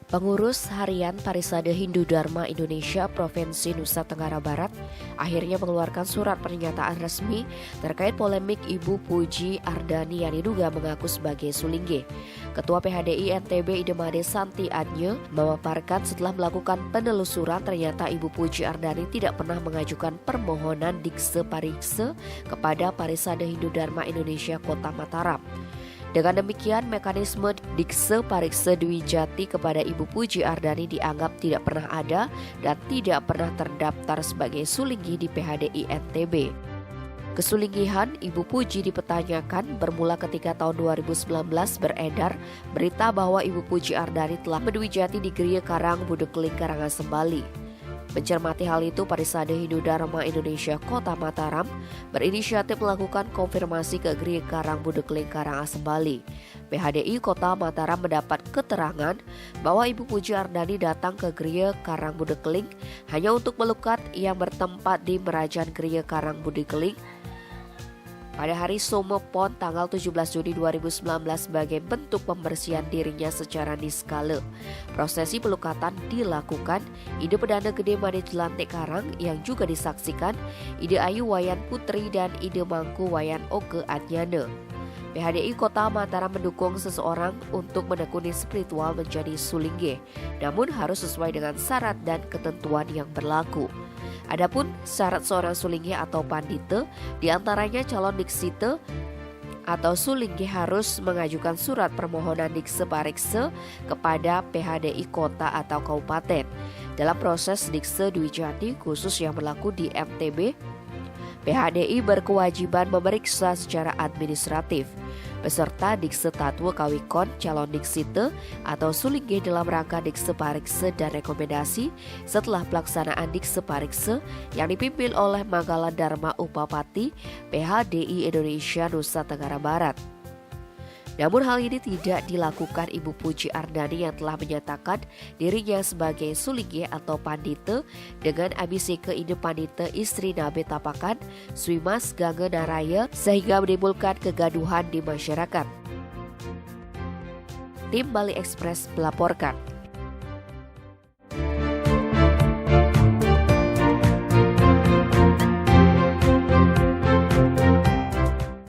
Pengurus Harian Parisade Hindu Dharma Indonesia Provinsi Nusa Tenggara Barat akhirnya mengeluarkan surat pernyataan resmi terkait polemik Ibu Puji Ardani yang diduga mengaku sebagai sulingge. Ketua PHDI NTB Idemade Santi Adnye memaparkan setelah melakukan penelusuran ternyata Ibu Puji Ardani tidak pernah mengajukan permohonan dikse parikse kepada Parisade Hindu Dharma Indonesia Kota Mataram. Dengan demikian, mekanisme dikse parikse Dwi Jati kepada Ibu Puji Ardani dianggap tidak pernah ada dan tidak pernah terdaftar sebagai sulinggi di PHDI NTB. Kesulinggihan Ibu Puji dipertanyakan bermula ketika tahun 2019 beredar berita bahwa Ibu Puji Ardani telah menduwijati di Griya Karang Budekling Karangasembali. Mencermati hal itu, Parisade Hindu Dharma Indonesia Kota Mataram berinisiatif melakukan konfirmasi ke Griya Karang Budekling Karangasembali. PHDI Kota Mataram mendapat keterangan bahwa Ibu Puji Ardani datang ke Griya Karang Budekling hanya untuk melukat yang bertempat di Merajaan Griya Karang Budekling pada hari Somepon tanggal 17 Juni 2019 sebagai bentuk pembersihan dirinya secara niskala. Prosesi pelukatan dilakukan Ide Pedana Gede Made Jelantik Karang yang juga disaksikan Ide Ayu Wayan Putri dan Ide Mangku Wayan Oke Adnyana. PHDI Kota Mataram mendukung seseorang untuk menekuni spiritual menjadi sulingge, namun harus sesuai dengan syarat dan ketentuan yang berlaku. Adapun syarat seorang sulingge atau pandite, diantaranya calon diksite atau sulingge harus mengajukan surat permohonan dikse parikse kepada PHDI kota atau kabupaten. Dalam proses dikse Dwi Jati khusus yang berlaku di NTB, PHDI berkewajiban memeriksa secara administratif peserta dikse tatwa kawikon calon diksite atau sulingge dalam rangka dikse parikse dan rekomendasi setelah pelaksanaan dikse parikse yang dipimpin oleh Manggala Dharma Upapati PHDI Indonesia Nusa Tenggara Barat. Namun hal ini tidak dilakukan Ibu Puji Ardani yang telah menyatakan dirinya sebagai sulingge atau pandite dengan abisike Ide Pandite istri Nabe Tapakan, Swimas Gange Naraya sehingga menimbulkan kegaduhan di masyarakat. Tim Bali Express melaporkan.